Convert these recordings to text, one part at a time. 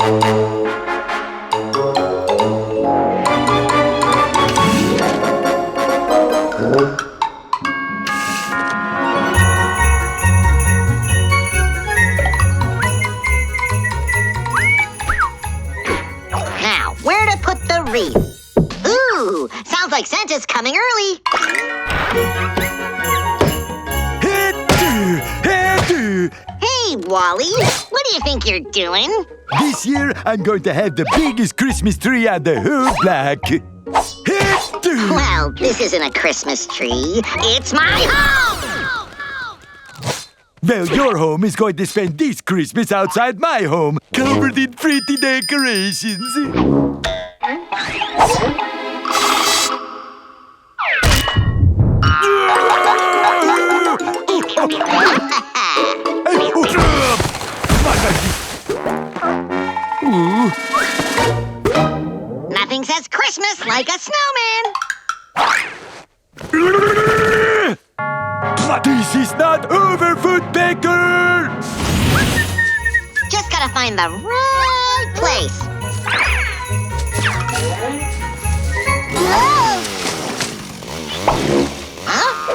Now, where to put the wreath? Ooh, sounds like Santa's coming early. Hey, Wally, what do you think you're doing? This year, I'm going to have the biggest Christmas tree on the whole block. Well, this isn't a Christmas tree. It's my home! Well, your home is going to spend this Christmas outside my home, covered in pretty decorations. Nothing says Christmas like a snowman. This is not over, Woodpecker! Just gotta find the right place. Huh?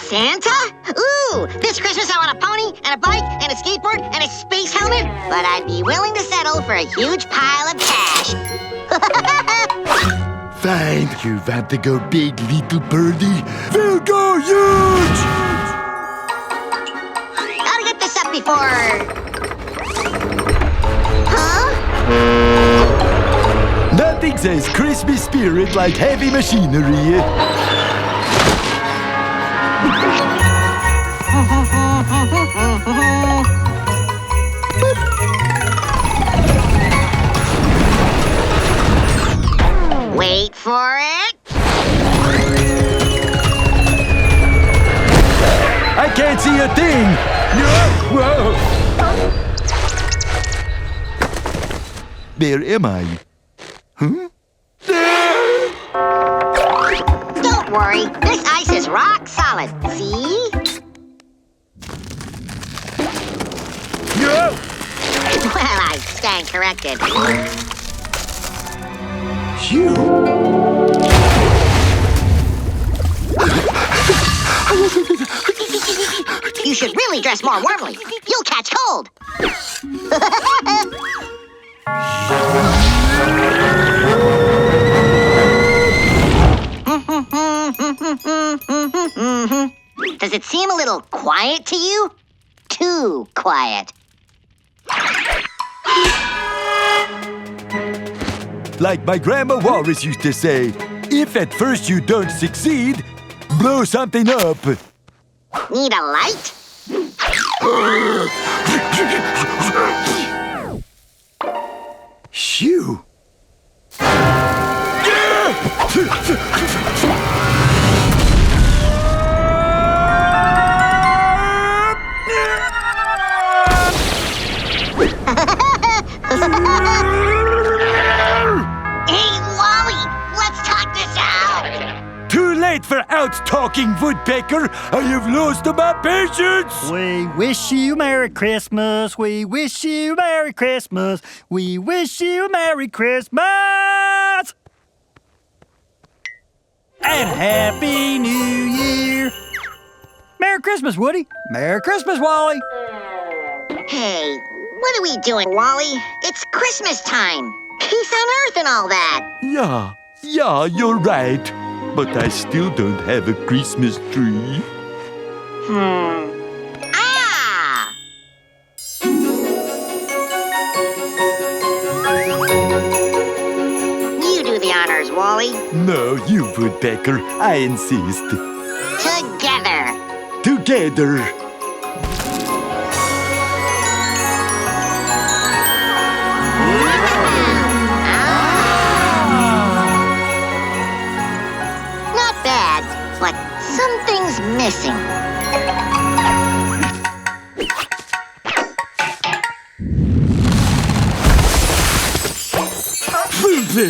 Santa? Ooh, this Christmas I want a pony and a bike and a skateboard and a space helmet, but I'd be willing to settle for a huge pile of cash. Fine, you want to go big, little birdie? We'll go huge! Gotta get this up before... Huh? Nothing says Christmas spirit like heavy machinery. Wait for it. I can't see a thing! Whoa! Where am I? Huh? Don't worry, this ice is rock solid. See? Yeah. Well, I stand corrected. Phew. You should really dress more warmly. You'll catch cold. Does it seem a little quiet to you? Too quiet. Like my grandma Walrus used to say, if at first you don't succeed, blow something up. Need a light? Shoo. Hey, Wally, let's talk this out. Too late for out-talking, Woodpecker. I have lost my patience. We wish you Merry Christmas. We wish you Merry Christmas. We wish you Merry Christmas. And Happy New Year. Merry Christmas, Woody. Merry Christmas, Wally. Hey, what are we doing, Wally? It's Christmas time. Peace on Earth and all that. Yeah, you're right. But I still don't have a Christmas tree. Ah! You do the honors, Wally. No, you, Woodpecker. I insist. Together. Together. Don't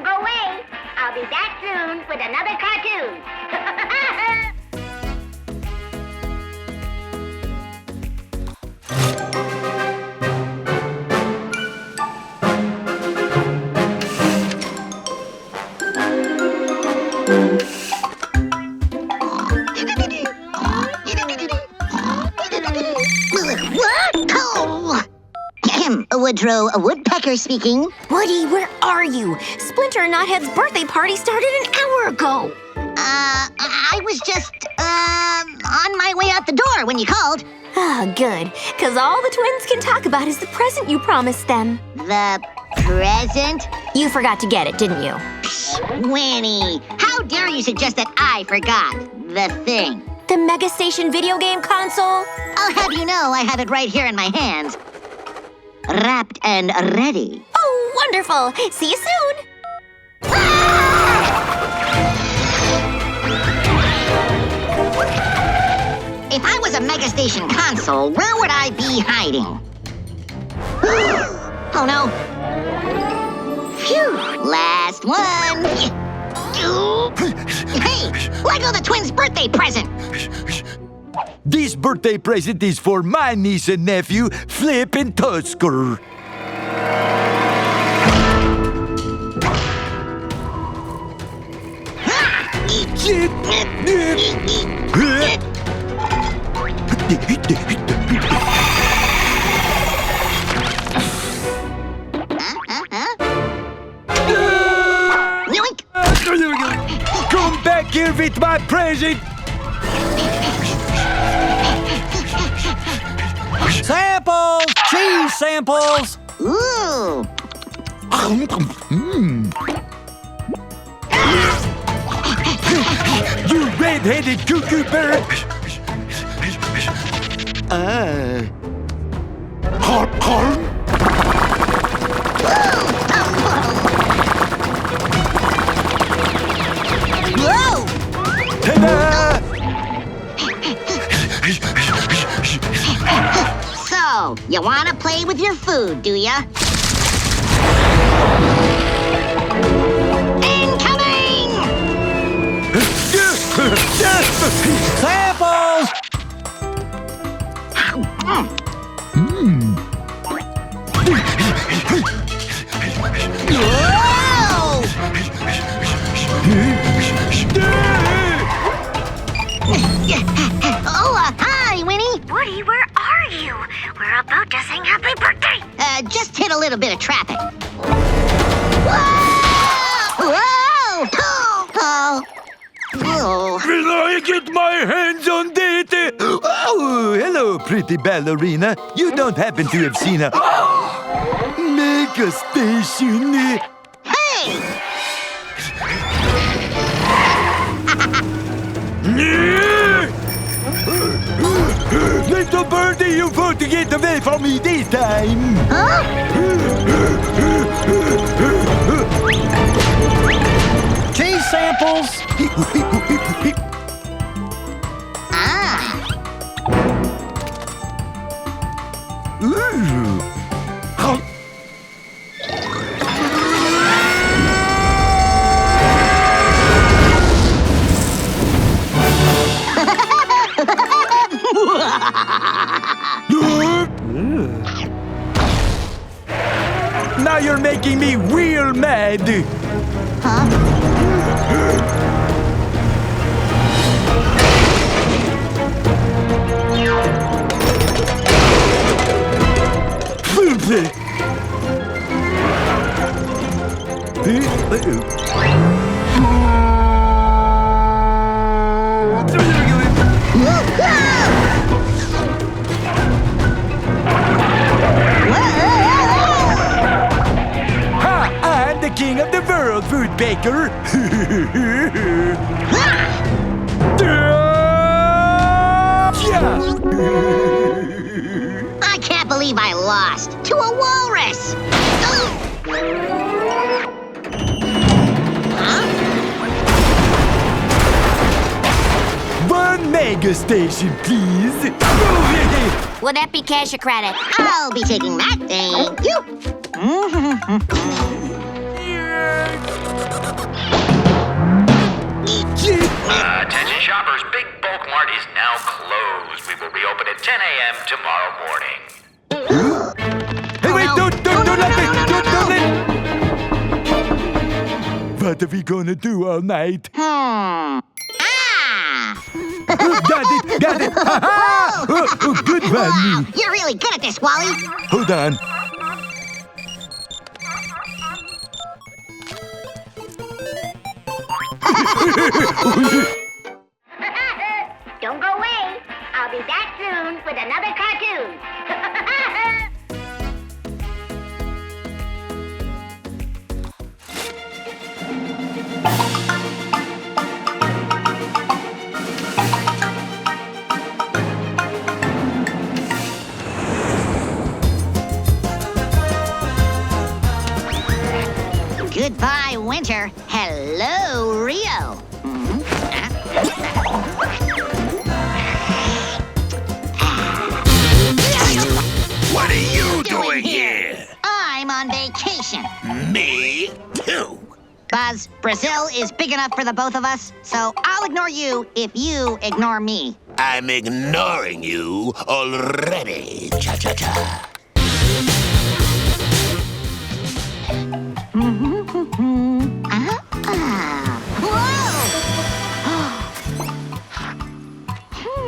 go away. I'll be back soon with another cartoon. Woodrow Woodpecker speaking. Woody, where are you? Splinter and Knothead's birthday party started an hour ago. I was just, on my way out the door when you called. Ah, good. Because all the twins can talk about is the present you promised them. The present? You forgot to get it, didn't you? Winnie, how dare you suggest that I forgot the thing? The Mega Station video game console? I'll have you know I have it right here in my hands. Wrapped and ready. Oh, wonderful. See you soon. If I was a Mega Station console, where would I be hiding? Oh no. Phew. Last one. Hey, Lego the twins' birthday present. This birthday present is for my niece and nephew, Flip and Tusker. Yoink. Come back here with my present. Samples! Cheese samples! Ooh. You red-headed cuckoo bird! Whoa! Ta-da! So, you want to play with your food, do ya? Incoming! Samples! Whoa! Oh, hi, Winnie. Woody, where are you? We're about to sing happy birthday. Just hit a little bit of traffic. Whoa! Whoa! Oh! Oh! Will I get my hands on that? Oh, hello, pretty ballerina. You don't happen to have seen a Mega Station? Hey! Little birdie, you want to get away from me this time? Huh? Cheese samples! Ah! Ooh. Now you're making me real mad. Ha! I'm the king of the world, Woodpecker. I can't believe I lost to a walrus. Huh? mega station, please. Will that be cash or credit? I'll be taking that, thank you. Attention shoppers, Big Bulk Mart is now closed. We will reopen at 10 a.m. tomorrow morning. Hey, wait, don't let me. No. What are we gonna do all night? Ah! Got it! Ha-ha! Good one. You're really good at this, Wally. Hold on. Don't go away. I'll be back soon with another cartoon. Goodbye, winter. Hello, Rio. What are you doing here? I'm on vacation. Me too. Buzz, Brazil is big enough for the both of us, so I'll ignore you if you ignore me. I'm ignoring you already. Cha-cha-cha.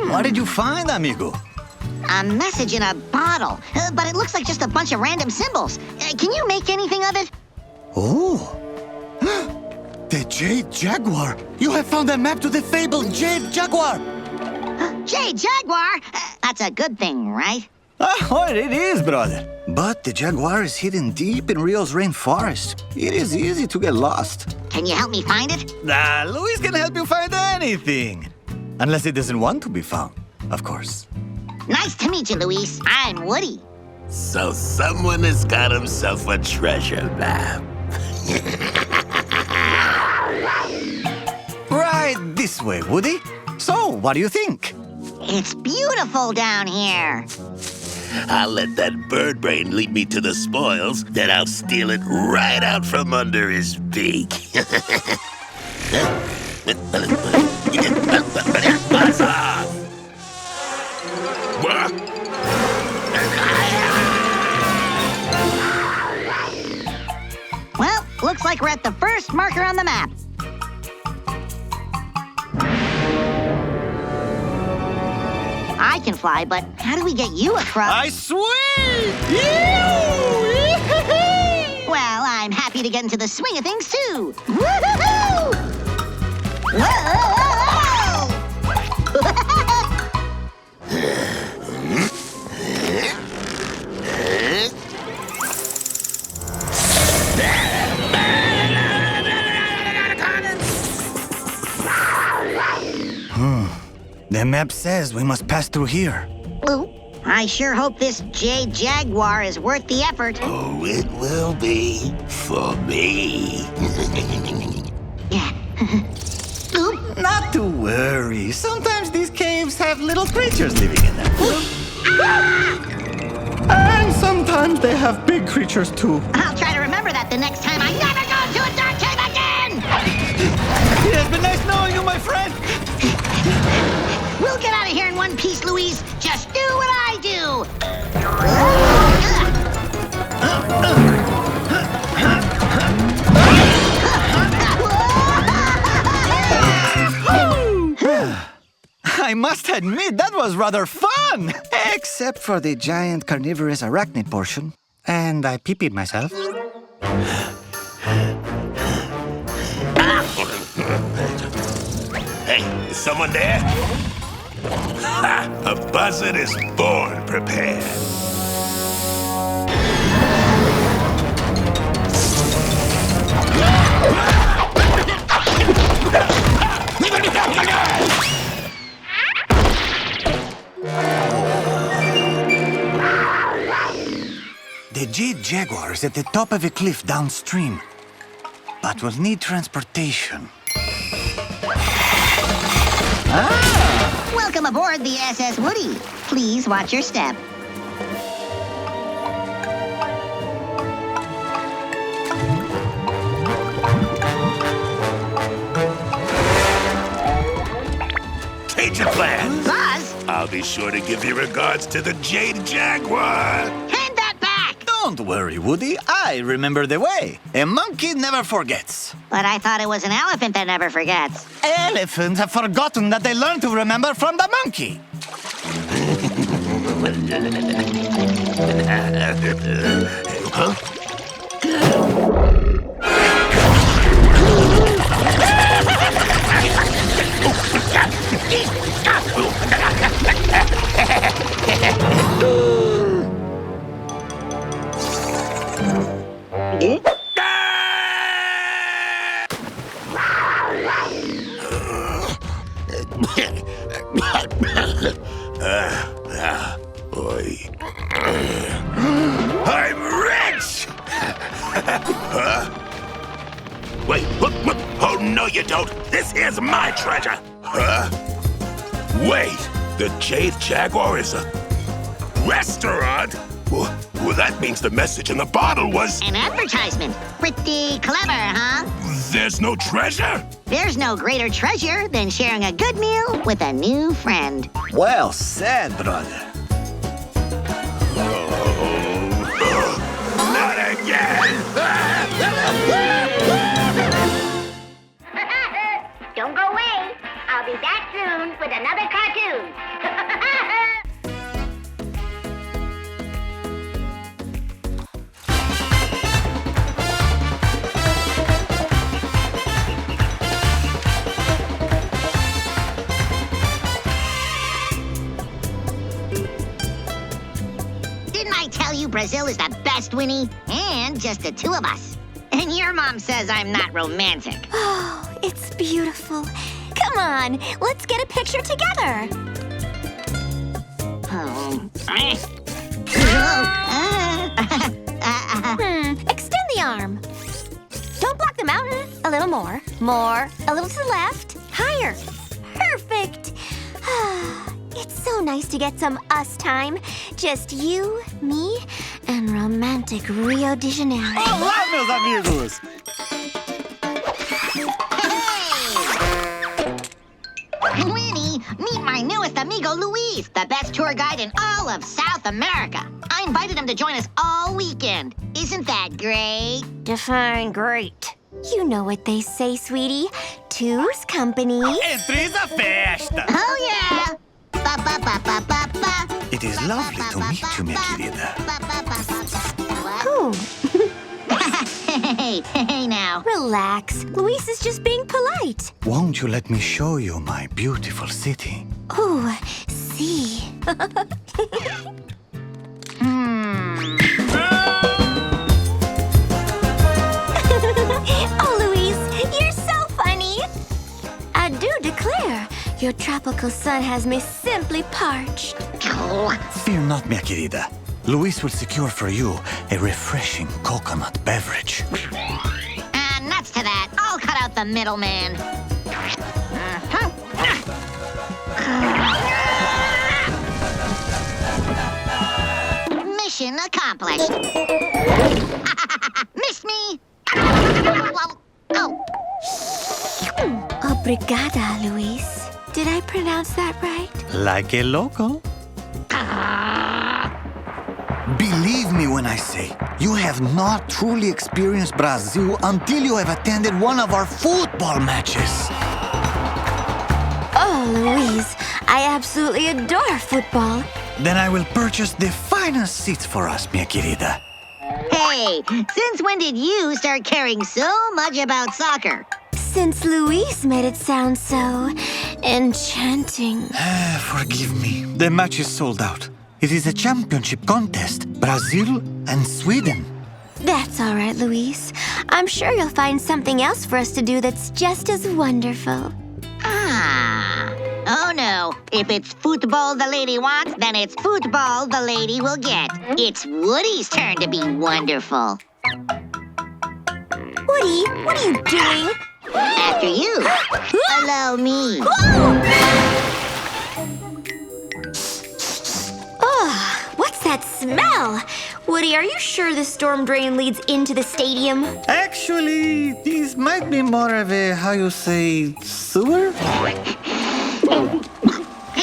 What did you find, amigo? A message in a bottle, but it looks like just a bunch of random symbols. Can you make anything of it? Oh. The Jade Jaguar! You have found a map to the fabled Jade Jaguar! Jade Jaguar? That's a good thing, right? Oh, it is, brother. But the Jaguar is hidden deep in Rio's rainforest. It is easy to get lost. Can you help me find it? Luis can help you find anything. Unless it doesn't want to be found, of course. Nice to meet you, Luis. I'm Woody. So someone has got himself a treasure map. Right this way, Woody. So, what do you think? It's beautiful down here. I'll let that bird brain lead me to the spoils, then I'll steal it right out from under his beak. Buzz off! Well, looks like we're at the first marker on the map. I can fly, but how do we get you across? swear! Well, I'm happy to get into the swing of things, too. Woo-hoo-hoo! Whoa! The map says we must pass through here. Ooh, I sure hope this Jade Jaguar is worth the effort. Oh, it will be for me. Oop. Not to worry. Sometimes these caves have little creatures living in them. And sometimes they have big creatures too. I'll try to remember that the next time I never go to a dark cave again! It has been nice knowing you, my friend. We'll get out of here in one piece, Louise. Just do what I do. I must admit, that was rather fun! Except for the giant carnivorous arachnid portion. And I pee-peed myself. Hey, is someone there? Ha! A buzzard is born prepared. The Jade Jaguar is at the top of a cliff downstream, but will need transportation. Well, Welcome aboard the SS Woody. Please watch your step. Change your plans. Buzz, I'll be sure to give your regards to the Jade Jaguar. hand that back. Don't worry, Woody. I remember the way. A monkey never forgets. But I thought it was an elephant that never forgets. Elephants have forgotten that they learned to remember from the monkey. Boy. I'm rich! Huh? Wait, what? Oh, no, you don't. This here's my treasure. Huh? Wait, the Jade Jaguar is a restaurant? Well, that means the message in the bottle was... An advertisement. Pretty clever, huh? There's no treasure? There's no greater treasure than sharing a good meal with a new friend. Well said, brother. Not again! Don't go away. I'll be back soon with another cartoon. Didn't I tell you Brazil is the best, Winnie? And just the two of us. And your mom says I'm not romantic. Oh, it's beautiful. Come on, let's get a picture together. Extend the arm. Don't block the mountain. A little more. More. A little to the left. Higher. Perfect. It's so nice to get some us time. Just you, me, and romantic Rio de Janeiro. Olá, meus amigos! Hey! Winnie, meet my newest amigo, Luis, the best tour guide in all of South America. I invited him to join us all weekend. Isn't that great? Define great. You know what they say, sweetie. Two's company. E three's a festa! Oh, yeah! Ba-ba-ba-ba-ba-ba. It is lovely to meet you, mi querida. Ooh, Hey now. relax. Luis is just being polite. Won't you let me show you my beautiful city? Ooh, see. Oh, Luis, you're so funny. I do declare, your tropical sun has me simply parched. Fear not, mi querida. Luis will secure for you a refreshing coconut beverage. Nuts to that. I'll cut out the middleman. Mission accomplished. Missed me. Oh. Obrigada, Luis. Did I pronounce that right? Like a local. Believe me when I say, you have not truly experienced Brazil until you have attended one of our football matches. Oh, Luis, I absolutely adore football. Then I will purchase the finest seats for us, mi querida. Hey, since when did you start caring so much about soccer? Since Luis made it sound so enchanting. Forgive me. The match is sold out. It is a championship contest. Brazil and Sweden. That's all right, Luis. I'm sure you'll find something else for us to do that's just as wonderful. Ah. Oh no. If it's football the lady wants, then it's football the lady will get. It's Woody's turn to be wonderful. Woody, what are you doing? After you. Allow me. Whoa! well. Woody, are you sure the storm drain leads into the stadium? Actually, these might be more of a, how you say, sewer? Hey,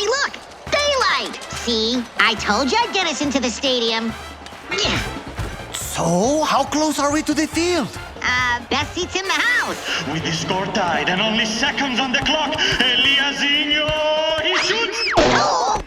look! Daylight! See? I told you I'd get us into the stadium. So, how close are we to the field? Best seats in the house. With the score tied and only seconds on the clock, Eliasinho, he shoots! Oh!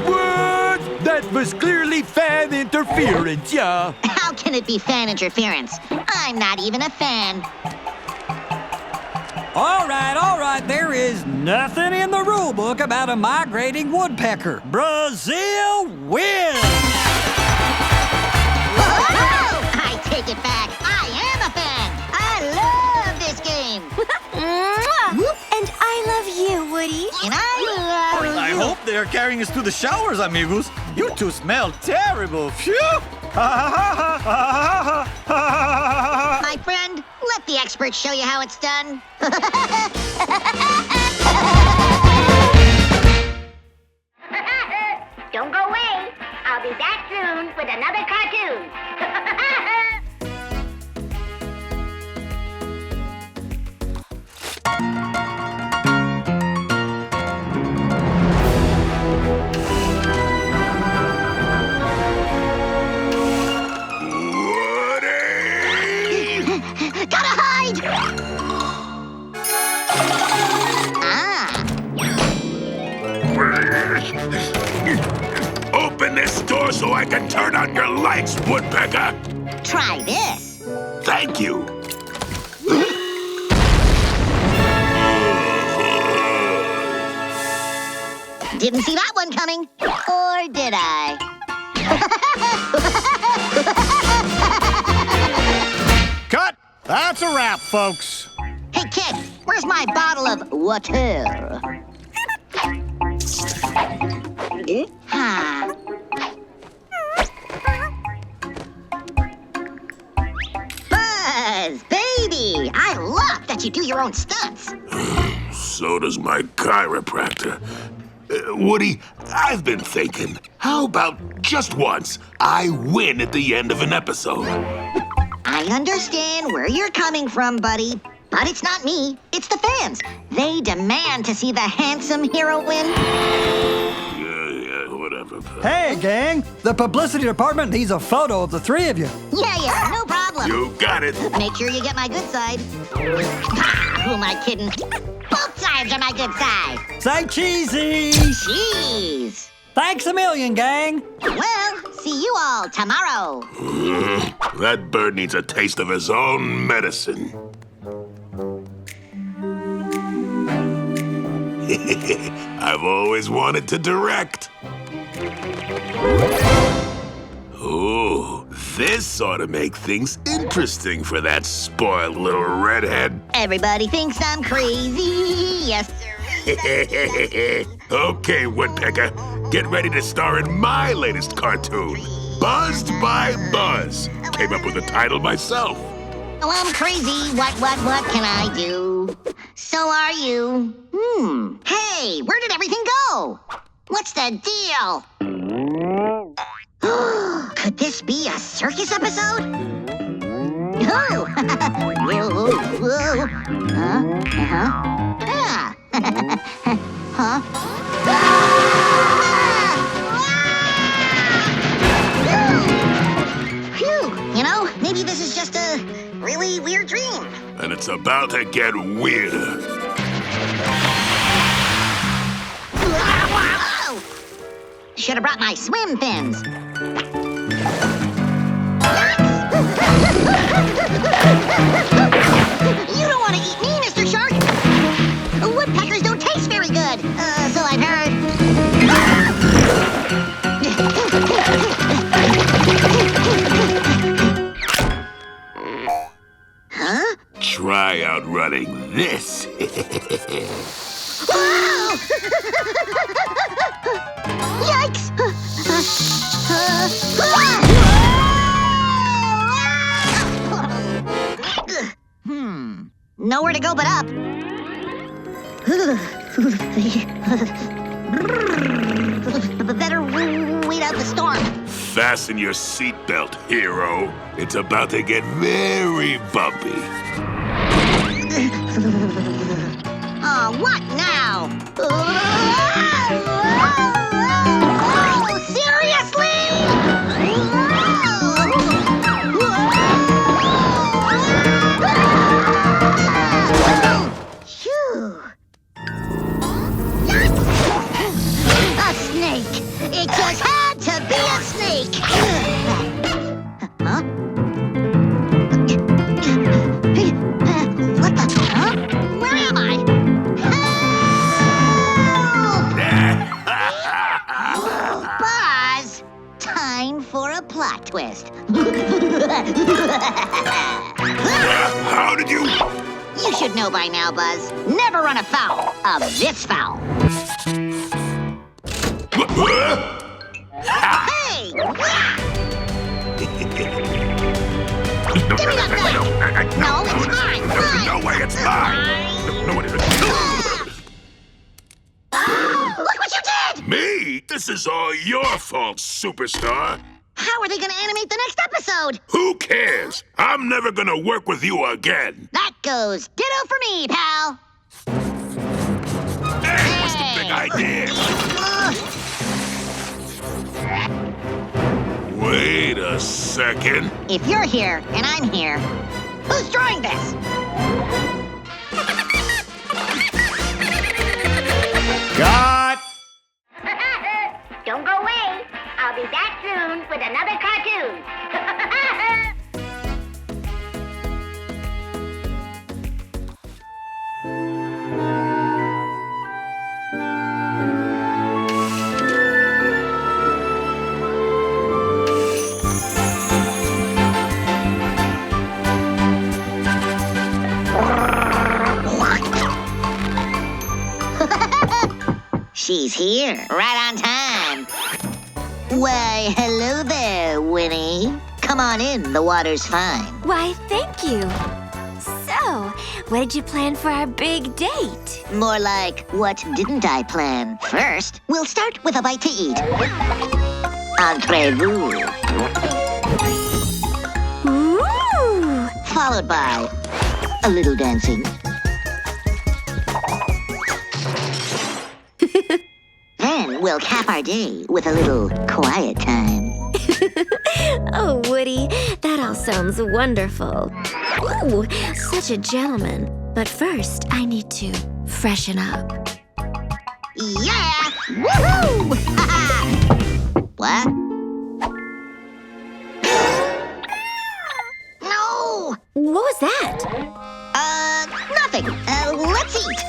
What? That was clearly fan interference, yeah. How can it be fan interference? I'm not even a fan. All right, there is nothing in the rule book about a migrating woodpecker. Brazil wins! Whoa! I take it back. I am a fan. I love this game. And I love you, Woody. And I love I you. hope they are carrying us to the showers, amigos. You two smell terrible. Phew! My friend, let the experts show you how it's done. Don't go away. I'll be back soon with another cartoon. Gotta hide! Open this door so I can turn on your lights, Woodpecker. Try this. Thank you. Didn't see that one coming. Or did I? Cut! That's a wrap, folks. Hey, kid, where's my bottle of water? Huh. Buzz, baby, I love that you do your own stunts. So does my chiropractor. Woody, I've been thinking, how about just once I win at the end of an episode? I understand where you're coming from, buddy. But it's not me, it's the fans. They demand to see the handsome hero win. Yeah, whatever. Hey, gang, the publicity department needs a photo of the three of you. Yeah, no problem. You got it. Make sure you get my good side. Ah, who am I kidding? Both sides are my good side. Say cheesy. Jeez. Thanks a million, gang. Well, see you all tomorrow. That bird needs a taste of his own medicine. I've always wanted to direct. Oh, this ought to make things interesting for that spoiled little redhead. Everybody thinks I'm crazy. Yes, sir. Okay, Woodpecker, get ready to star in my latest cartoon, Buzzed by Buzz. Came up with the title myself. Oh, I'm crazy. What can I do? So are you. Hey, where did everything go? What's the deal? Could this be a circus episode? Oh! Whoa, whoa. Ah. Huh? Phew, you know, maybe this is just a really weird dream. And it's about to get weirder. Should have brought my swim fins. You don't want to eat me, Mr. Shark. Woodpeckers don't taste very good, so I've heard. Huh? Try outrunning this. Wow! Yikes! Nowhere to go but up. Better wait out the storm. Fasten your seatbelt, hero. It's about to get very bumpy. Oh, what now? Seriously? Phew. A snake. It just had to be a snake. Huh? What the? Huh? Where am I? Help! Buzz, time for a plot twist. How did you... You should know by now, Buzz. Never run afoul of this fowl. Hey! Give me that back! No, it's mine! Mine! No way, it's mine! No, it isn't. Look what you did! Me? This is all your fault, superstar. How are they going to animate the next episode? Who cares? I'm never gonna work with you again. That goes ditto for me, pal. Hey, what's the big idea? Wait a second. If you're here and I'm here, who's drawing this? Got. Don't go away. I'll be back soon with another cartoon. She's here, right on time. Why, hello there, Winnie. Come on in, the water's fine. Why, thank you. So, what did you plan for our big date? More like, what didn't I plan? First, we'll start with a bite to eat. Entrez-vous. Ooh! Followed by a little dancing. Then we'll cap our day with a little quiet time. Oh, Woody, that all sounds wonderful. Ooh, such a gentleman. But first, I need to freshen up. Yeah! Woohoo! What? No! What was that? Nothing. Let's eat.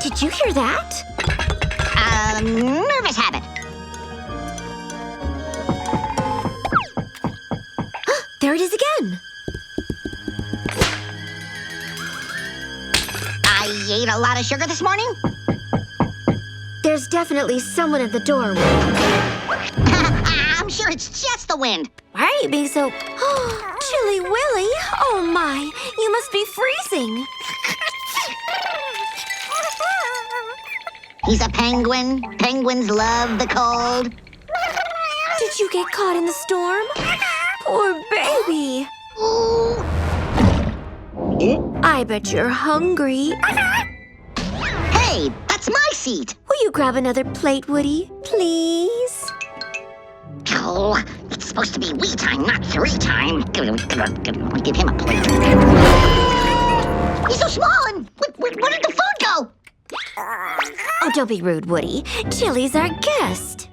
Did you hear that? Nervous habit. There it is again. I ate a lot of sugar this morning. There's definitely someone at the door. I'm sure it's just the wind. Why are you being so... Chilly Willy? Oh my, you must be freezing. He's a penguin. Penguins love the cold. Did you get caught in the storm? Poor baby. Ooh. I bet you're hungry. Hey, that's my seat. Will you grab another plate, Woody, please? Oh, it's supposed to be we time, not three time. I'll give him a plate. He's so small, and where did the food go? Oh, don't be rude, Woody. Chili's our guest.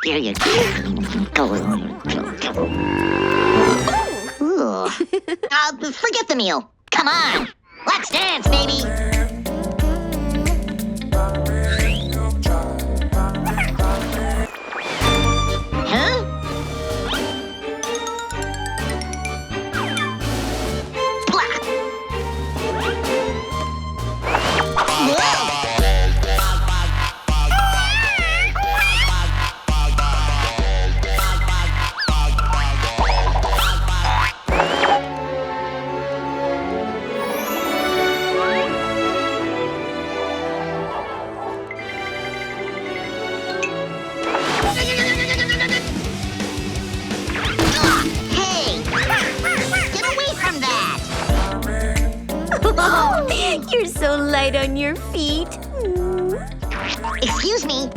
Here you go. Forget the meal. Come on. Let's dance, baby. Huh? Blah. You're so light on your feet. Excuse me.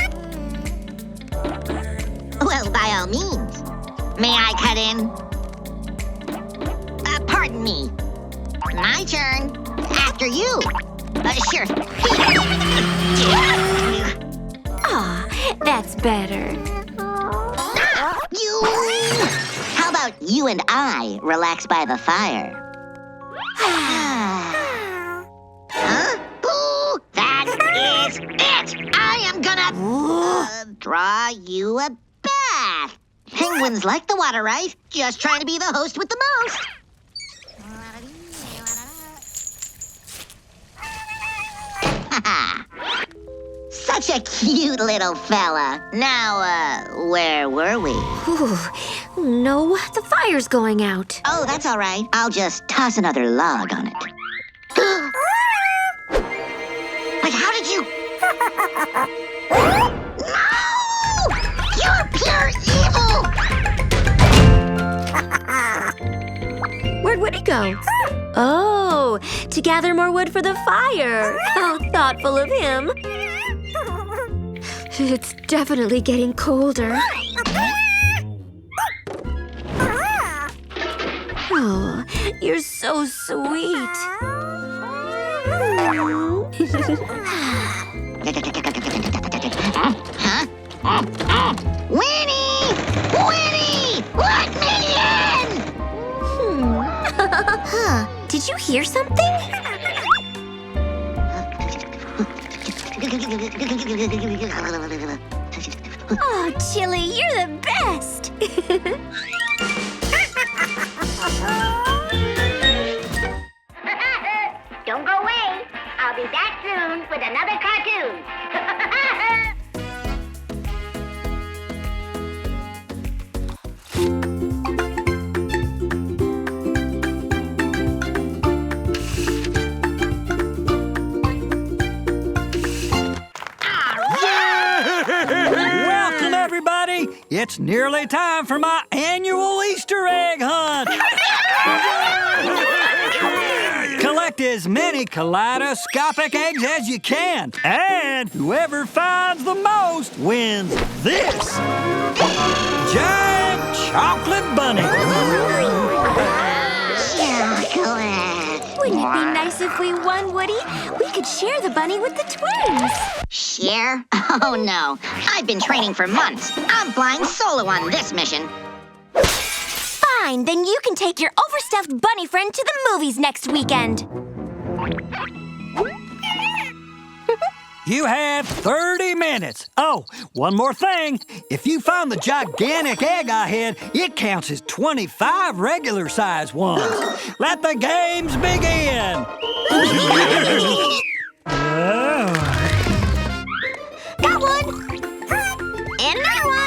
Well, by all means. May I cut in? Pardon me. My turn. After you. Sure. Aw, that's better. You! How about you and I relax by the fire? Huh? Ooh, that is it! I am gonna draw you a bath. Penguins like the water, right? Just trying to be the host with the most. Such a cute little fella. Now, where were we? Ooh, no, the fire's going out. Oh, that's all right. I'll just toss another log on it. But how did you... No! You're pure evil! Where'd Woody go? Oh, to gather more wood for the fire. How thoughtful of him. It's definitely getting colder. Oh, you're so sweet. Huh? Winnie! Winnie! Let me in! Huh, did you hear something? Oh, Chili, you're the best! Don't go away. I'll be back soon with another cartoon. Welcome, everybody. It's nearly time for my annual Easter egg hunt. Collect as many kaleidoscopic eggs as you can. And whoever finds the most wins this giant chocolate bunny. Wouldn't it be nice if we won, Woody? We could share the bunny with the twins. Share? Oh, no. I've been training for months. I'm flying solo on this mission. Fine, then you can take your overstuffed bunny friend to the movies next weekend. You have 30 minutes. Oh, one more thing. If you find the gigantic egg I hid, it counts as 25 regular-sized ones. Let the games begin. Got one. And another one.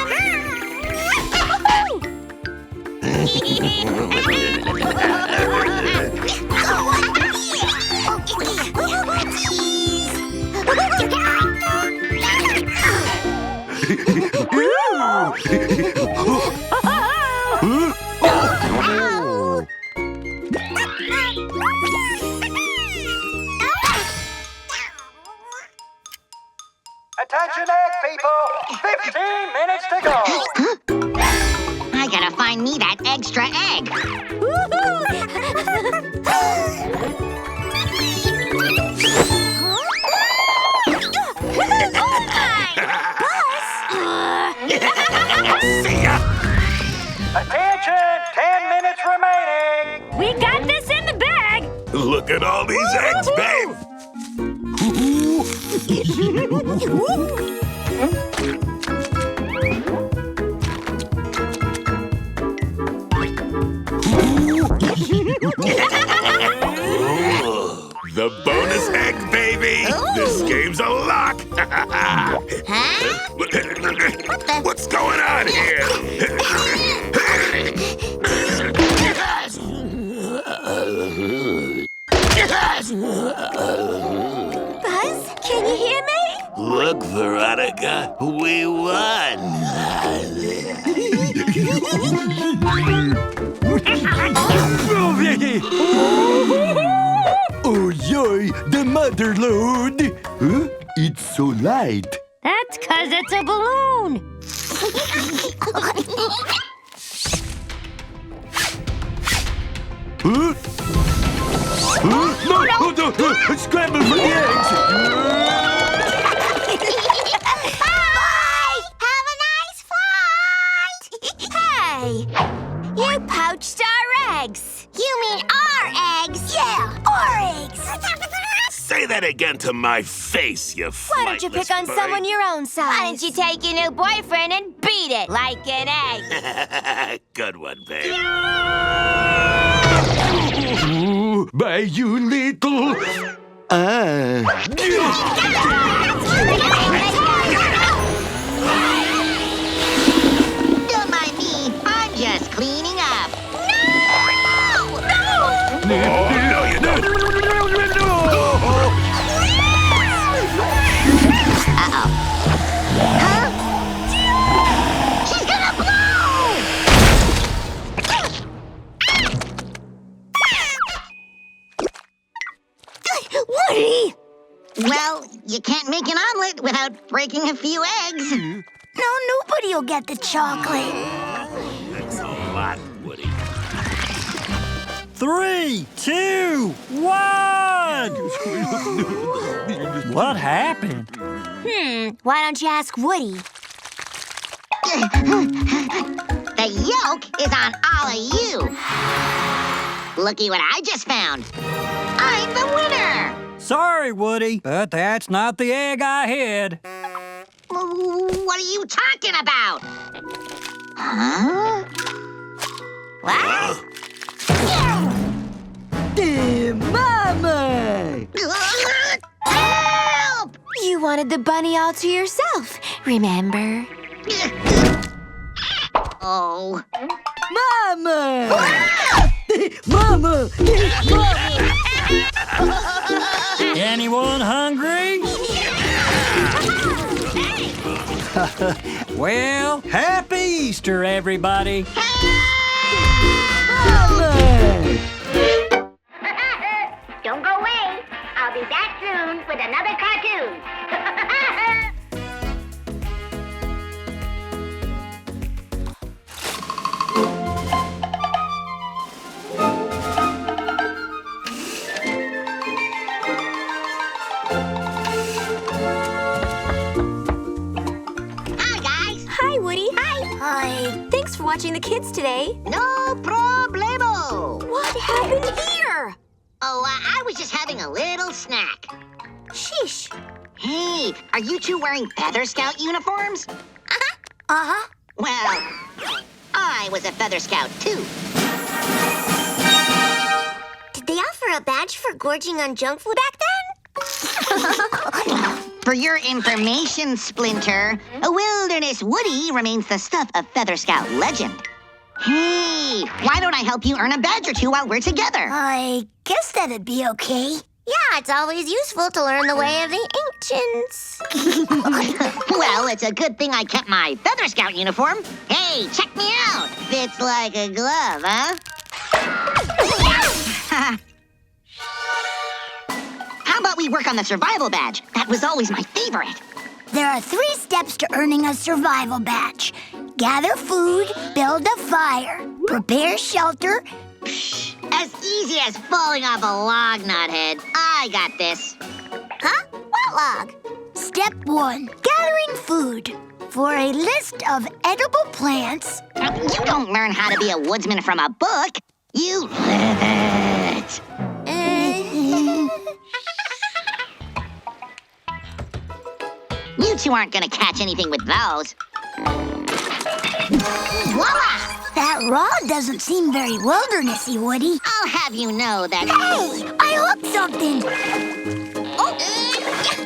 Attention, egg people! 15 minutes to go! I gotta find me that extra egg. See ya! Attention! 10 minutes remaining! We got this in the bag. Look at all these eggs, babe! The bonus egg, baby! This game's a lock! What's going on here? Buzz, can you hear me? Look, Veronica, we won! Oh, yoy, the another load. Huh? It's so light. That's 'cause it's a balloon. Huh? Huh? No, no, no. Scramble for the eggs. Bye! Have a nice flight! Hey! You poached our eggs! You mean our eggs? Yeah, our eggs! Say that again to my face, you Why don't you pick on flightless someone your own size? Why don't you take your new boyfriend and beat it like an egg? bird. Good one, babe. Bye, you little... Don't mind me. I'm just cleaning up. Oh, no, you don't. Uh-oh. Huh? She's gonna blow! Woody! Well, you can't make an omelet without breaking a few eggs. No, nobody will get the chocolate. That's a lot, Woody. 3, 2, 1! What happened? Why don't you ask Woody? The yolk is on all of you. Looky what I just found. I'm the winner. Sorry, Woody, but that's not the egg I hid. What are you talking about? Huh? What? Mama! Help! You wanted the bunny all to yourself, remember? Oh. Mama! Mama! Anyone hungry? Well, happy Easter, everybody. Don't go away. I'll be back soon with another cartoon. Hi, guys. Hi, Woody. Hi. Thanks for watching the kids today. No problemo. What happened here? Oh, I was just having a little snack. Sheesh. Hey, are you two wearing Feather Scout uniforms? Uh-huh. Well, I was a Feather Scout, too. Did they offer a badge for gorging on junk food back then? For your information, Splinter, a Wilderness Woody remains the stuff of Feather Scout legend. Hey, why don't I help you earn a badge or two while we're together? I guess that'd be okay. Yeah, it's always useful to learn the way of the ancients. Well, it's a good thing I kept my Feather Scout uniform. Hey, check me out. Fits like a glove, huh? How about we work on the survival badge? That was always my favorite. There are 3 steps to earning a survival badge. Gather food, build a fire, prepare shelter. As easy as falling off a log, Knothead. I got this. Huh? What log? Step 1, gathering food. For a list of edible plants. You don't learn how to be a woodsman from a book. You live it. You two aren't gonna catch anything with those. Voila! That rod doesn't seem very wildernessy, Woody. I'll have you know that... Hey, I hooked something.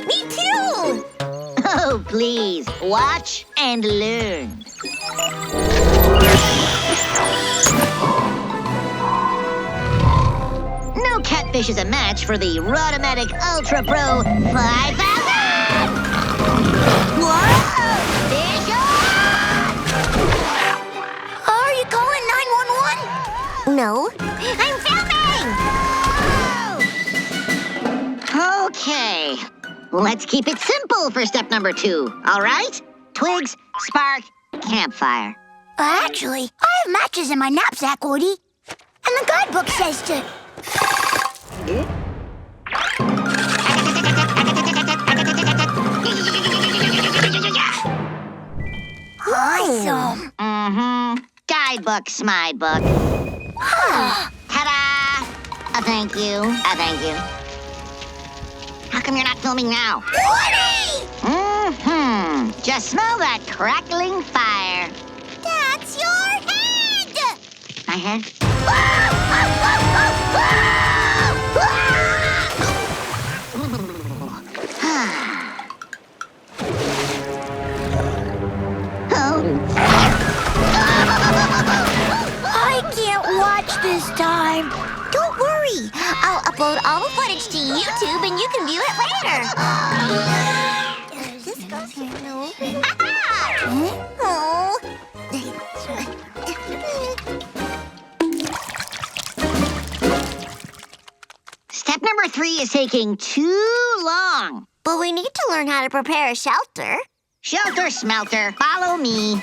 Me too! Oh, please, watch and learn. No catfish is a match for the Rodomatic Ultra Pro 5000! Whoa! Fish on! Are you calling 911? No. I'm filming! Okay. Let's keep it simple for step number 2, all right? Twigs, spark, campfire. Actually, I have matches in my knapsack, Woody. And the guidebook says to... Awesome. Guidebook, Smidebook. Ta-da! Thank you. Thank you. How come you're not filming now? Woody! Just smell that crackling fire. That's your head! My head? I can't watch this time. Don't worry. I'll upload all the footage to YouTube and you can view it later. This goes here. No. Oh. Step number 3 is taking too long. But we need to learn how to prepare a shelter. Shelter smelter, follow me.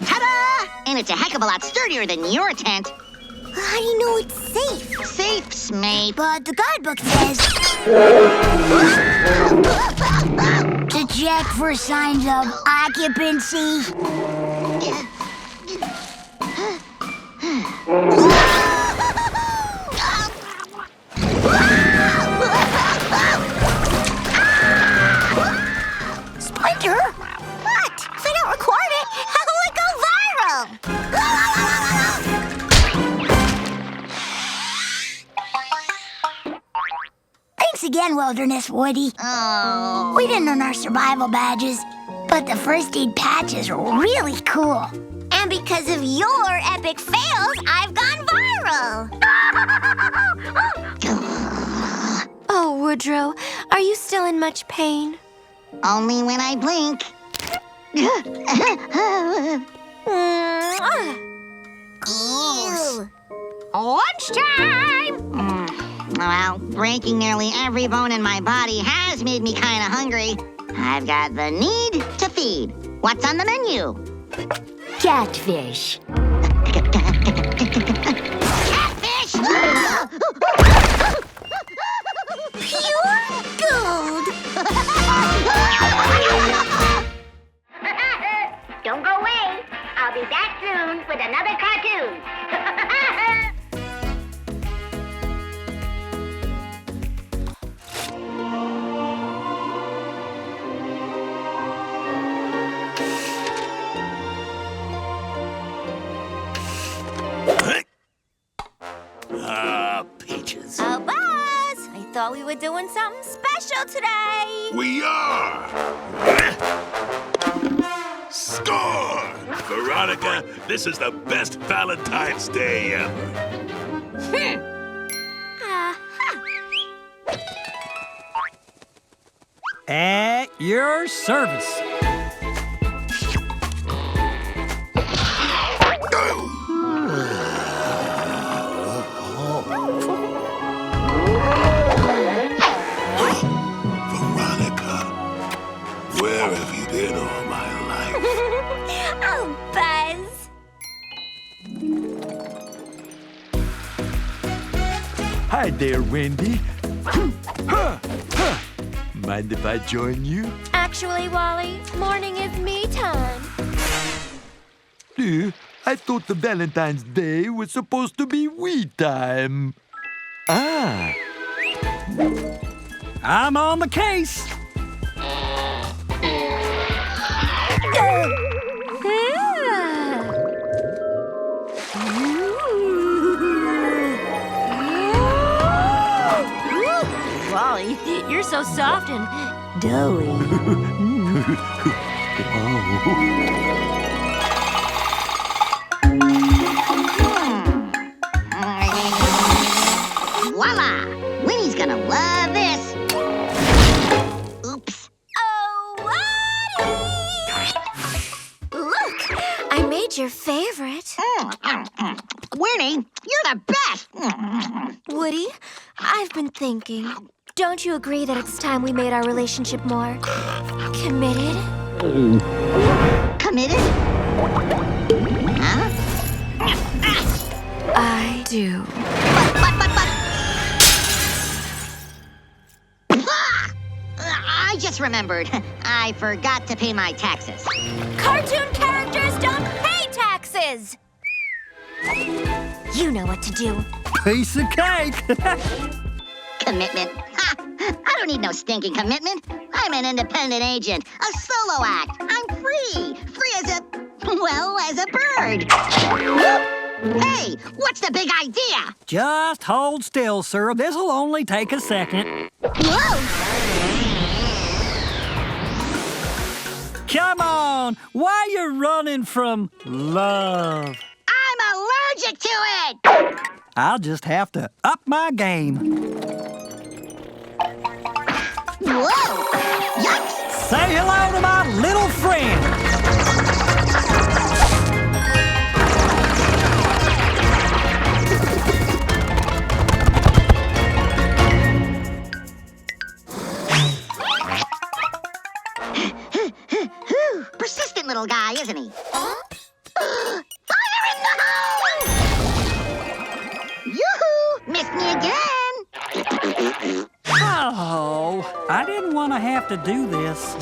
Ta-da! And it's a heck of a lot sturdier than your tent. How do you know it's safe? Safe, mate. But the guidebook says... to check for signs of occupancy. Splinter? What? If I don't record it, how will it go viral? Thanks again, Wilderness Woody. Oh. We didn't earn our survival badges, but the first aid patches are really cool. And because of your epic fails, I've gone viral. Oh, Woodrow, are you still in much pain? Only when I blink. Ew. Lunchtime! Well, breaking nearly every bone in my body has made me kind of hungry. I've got the need to feed. What's on the menu? Catfish. Catfish! Pure gold! Don't go away. I'll be back soon with another cartoon. Peaches. Oh, Buzz! I thought we were doing something special today. We are! Score! Veronica, this is the best Valentine's Day ever. At your service. Veronica, where have you been all my life? Oh, Buzz! Hi there, Wendy. Mind if I join you? Actually, Wally, morning is me time. I thought the Valentine's Day was supposed to be we time. Ah. I'm on the case. Wally, you're so soft and doughy. Voila! Winnie's gonna love this. Oops. Oh, Woody! Look, I made your favorite. Winnie, you're the best. Woody, I've been thinking. Don't you agree that it's time we made our relationship more committed? Committed? Huh? I do. Ah! I just remembered. I forgot to pay my taxes. Cartoon characters don't pay taxes! You know what to do. Piece of cake. Commitment. Ha! I don't need no stinking commitment. I'm an independent agent, a solo act. I'm free. Free as a bird. Hey, what's the big idea? Just hold still, sir. This'll only take a second. Whoa! Come on. Why you running from love? I'm allergic to it! I'll just have to up my game. Whoa! Yikes! Say hello to my little friend. Persistent little guy, isn't he? Fire in the hole! Yoo-hoo! Missed me again! Oh, I didn't want to have to do this.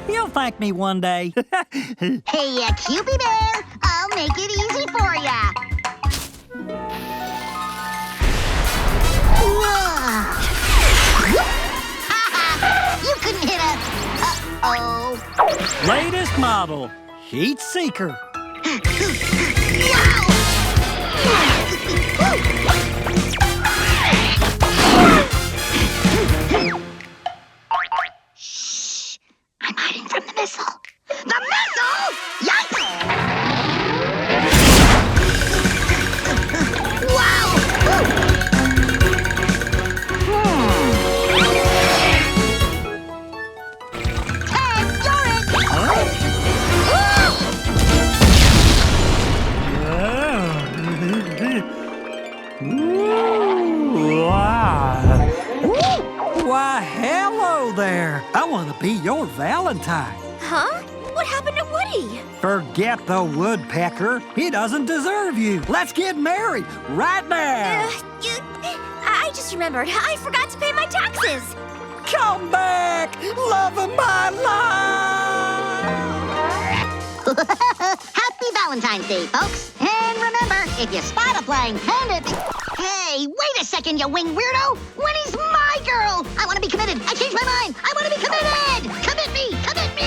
You'll thank me one day. Hey, Cupid Bear, I'll make it easy for ya. You couldn't hit a... Uh-oh. Latest model, heat seeker. Shh! I'm hiding from the missile. The missile! Yikes! Wow! Ted, you're it! Wow. Why, hello there. I want to be your Valentine. Huh? What happened to Woody? Forget the woodpecker. He doesn't deserve you. Let's get married right now. I just remembered. I forgot to pay my taxes. Come back, love of my life. Happy Valentine's Day, folks. And remember, if you spot a flying panda... Hey, wait a second, you wing weirdo. Winnie's my girl. I want to be committed. I changed my mind. I want to be committed. Commit me. Commit me.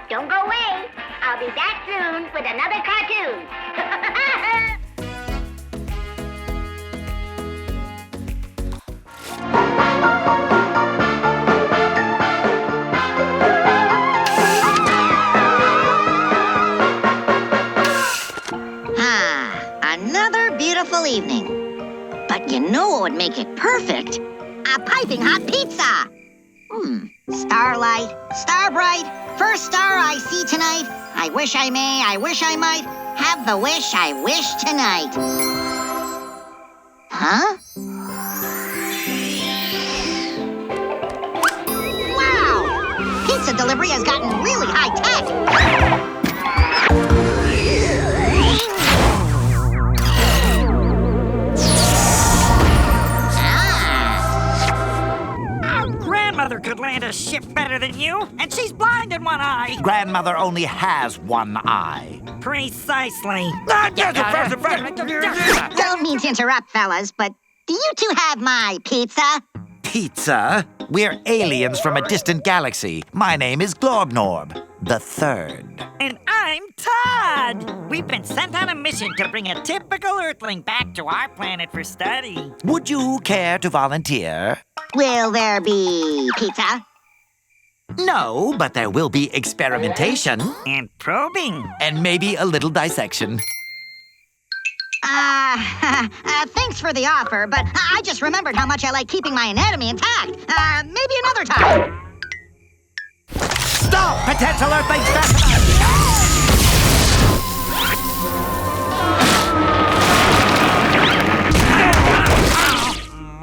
Don't go away. I'll be back soon with another cartoon. Another beautiful evening. But you know what would make it perfect? A piping hot pizza. Starlight, star bright, first star I see tonight. I wish I may, I wish I might have the wish I wish tonight. Huh? Wow! Pizza delivery has gotten really high tech. Grandmother could land a ship better than you, and she's blind in one eye. Grandmother only has one eye. Precisely. Don't mean to interrupt, fellas, but do you two have my pizza? Pizza? We're aliens from a distant galaxy. My name is Globnorb, the third. And I'm Todd. We've been sent on a mission to bring a typical Earthling back to our planet for study. Would you care to volunteer? Will there be pizza? No, but there will be experimentation. And probing. And maybe a little dissection. Thanks for the offer, but I just remembered how much I like keeping my anatomy intact. Maybe another time. Stop, potential Earthlings!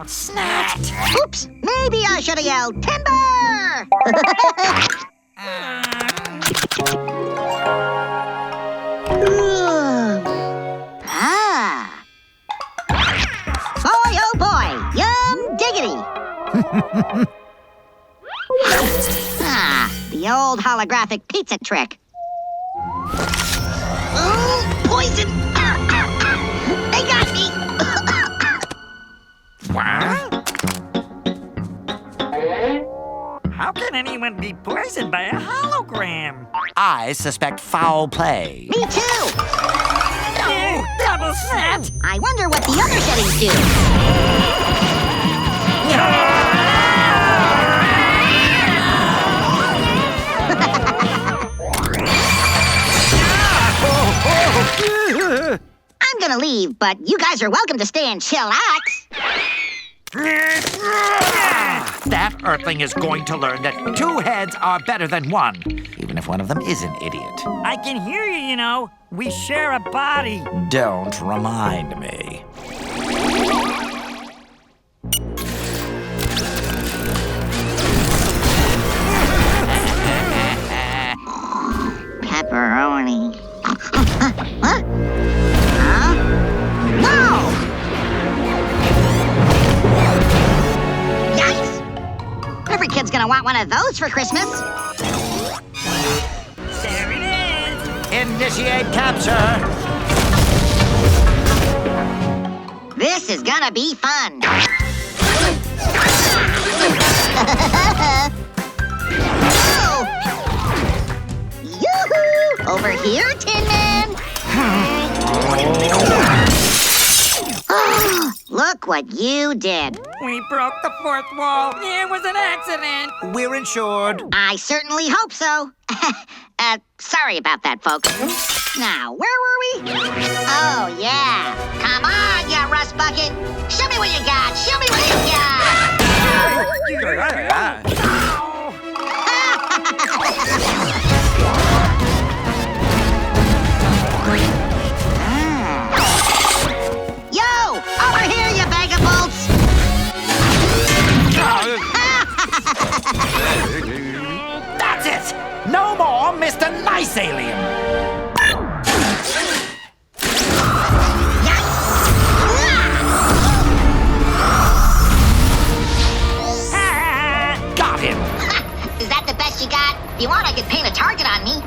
Oh, snat! Oops, maybe I should have yelled timber! Ah. Boy, oh boy, yum diggity! The old holographic pizza trick. Oh, poison! They got me! How can anyone be poisoned by a hologram? I suspect foul play. Me too! Oh, double snat! I wonder what the other settings do. I'm gonna leave, but you guys are welcome to stay and chillax. That Earthling is going to learn that 2 heads are better than 1, even if one of them is an idiot. I can hear you, you know. We share a body. Don't remind me. Pepperoni. What? Huh? No! Yikes! Every kid's gonna want one of those for Christmas. There it is. Initiate capture. This is gonna be fun. Oh! Yoo-hoo! Over here, Tin Man! Oh, look what you did. We broke the 4th wall. It was an accident. We're insured. I certainly hope so. Sorry about that, folks. Now, where were we? Oh, yeah. Come on, you rust bucket. Show me what you got. Show me what you got. Yo, over here, you bag of bolts. That's it! No more Mr. Nice Alien! Got him! Is that the best you got? If you want, I could paint a target on me.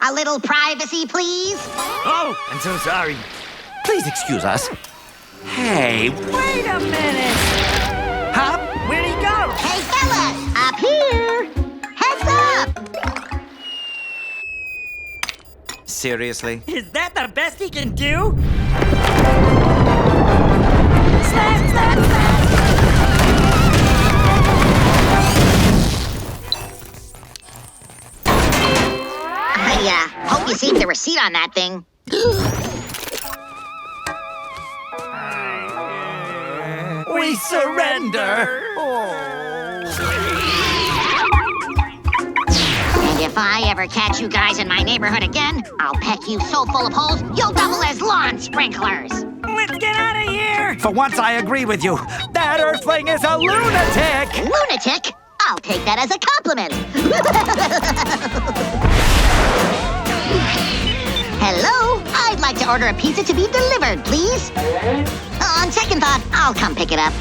A little privacy, please. Oh, I'm so sorry. Please excuse us. Hey, Wait a minute. huh? Where'd he go? Hey, fellas, up here. Heads up. Seriously? Is that the best he can do? I hope you saved the receipt on that thing. We surrender! And if I ever catch you guys in my neighborhood again, I'll peck you so full of holes, you'll double as lawn sprinklers. Let's get out of here. For once, I agree with you. That Earthling is a lunatic! Lunatic? I'll take that as a compliment. Hello? I'd like to order a pizza to be delivered, please. On second thought, I'll come pick it up.